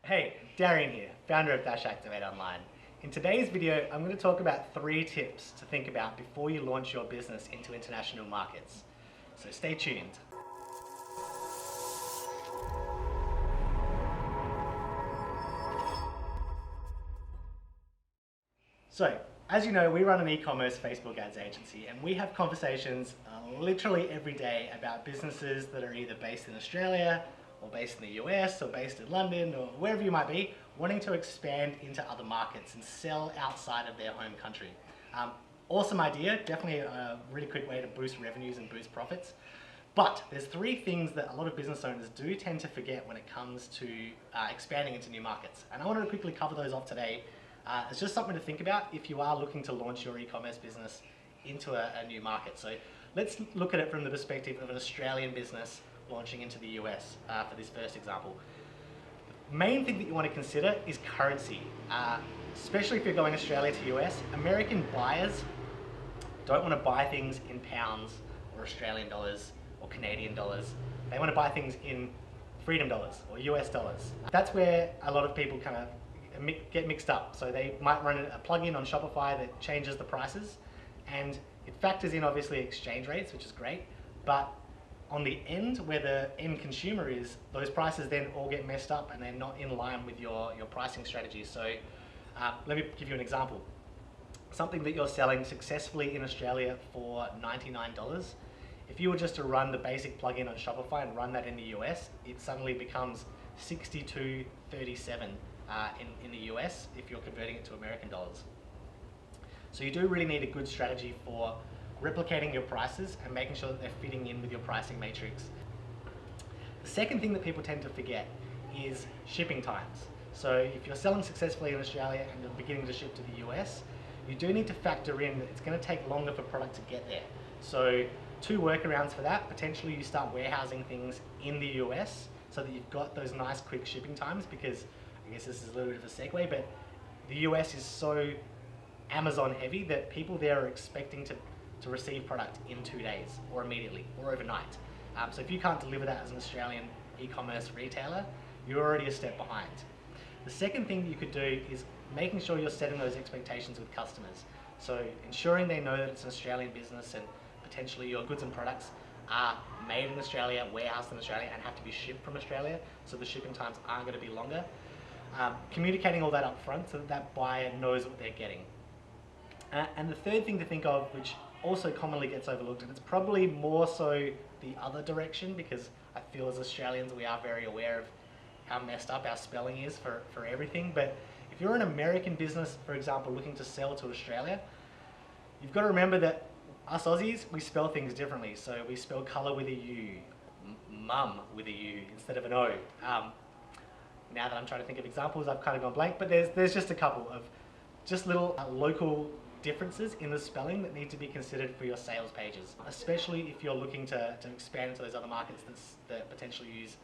Hey, Darian here, founder of Activate Online. In today's video, I'm going to talk about 3 tips to think about before you launch your business into international markets. So stay tuned. So, as you know, we run an e-commerce Facebook ads agency, and we have conversations literally every day about businesses that are either based in Australia or based in the US or based in London or wherever you might be, wanting to expand into other markets and sell outside of their home country. Awesome idea, definitely a really quick way to boost revenues and boost profits. But there's 3 things that a lot of business owners do tend to forget when it comes to expanding into new markets. And I wanted to quickly cover those off today. It's just something to think about if you are looking to launch your e-commerce business into a new market. So let's look at it from the perspective of an Australian business launching into the US for this first example. The main thing that you want to consider is currency. Especially if you're going Australia to US, American buyers don't want to buy things in pounds or Australian dollars or Canadian dollars. They want to buy things in freedom dollars or US dollars. That's where a lot of people kind of get mixed up. So they might run a plugin on Shopify that changes the prices, and it factors in obviously exchange rates, which is great, but on the end where the end consumer is, those prices then all get messed up and they're not in line with your pricing strategy. So let me give you an example. Something that you're selling successfully in Australia for $99, if you were just to run the basic plugin on Shopify and run that in the US, it suddenly becomes $62.37 in the US if you're converting it to American dollars. So you do really need a good strategy for replicating your prices and making sure that they're fitting in with your pricing matrix. The second thing that people tend to forget is shipping times. So if you're selling successfully in Australia and you're beginning to ship to the US, you do need to factor in that it's going to take longer for product to get there. So 2 workarounds for that: potentially you start warehousing things in the US so that you've got those nice quick shipping times, because I guess this is a little bit of a segue, but the US is so Amazon heavy that people there are expecting to receive product in 2 days or immediately or overnight. So if you can't deliver that as an Australian e-commerce retailer, you're already a step behind. The second thing that you could do is making sure you're setting those expectations with customers. So ensuring they know that it's an Australian business and potentially your goods and products are made in Australia, warehoused in Australia, and have to be shipped from Australia, so the shipping times aren't going to be longer. Communicating all that up front so that that buyer knows what they're getting. And the third thing to think of, which also commonly gets overlooked, and it's probably more so the other direction, because I feel as Australians we are very aware of how messed up our spelling is for everything, but if you're an American business, for example, looking to sell to Australia, you've got to remember that us Aussies, we spell things differently. So we spell colour with a U, mum with a U instead of an O. Now that I'm trying to think of examples, I've kind of gone blank, but there's just a couple of just little local differences in the spelling that need to be considered for your sales pages, especially if you're looking to expand into those other markets that potentially use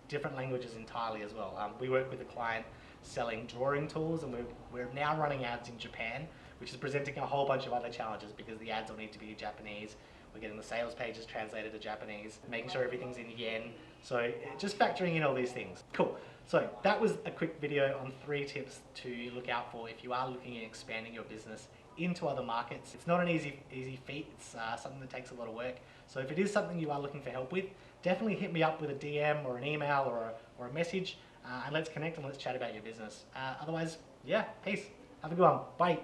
different languages entirely as well. We work with a client selling drawing tools, and we're now running ads in Japan, which is presenting a whole bunch of other challenges because the ads will need to be in Japanese. We're getting the sales pages translated to Japanese, making sure everything's in yen. So just factoring in all these things. Cool. So that was a quick video on 3 tips to look out for if you are looking at expanding your business into other markets. It's not an easy feat. It's something that takes a lot of work. So if it is something you are looking for help with, definitely hit me up with a DM or an email or a message, and let's connect and let's chat about your business. Otherwise, yeah, peace. Have a good one. Bye.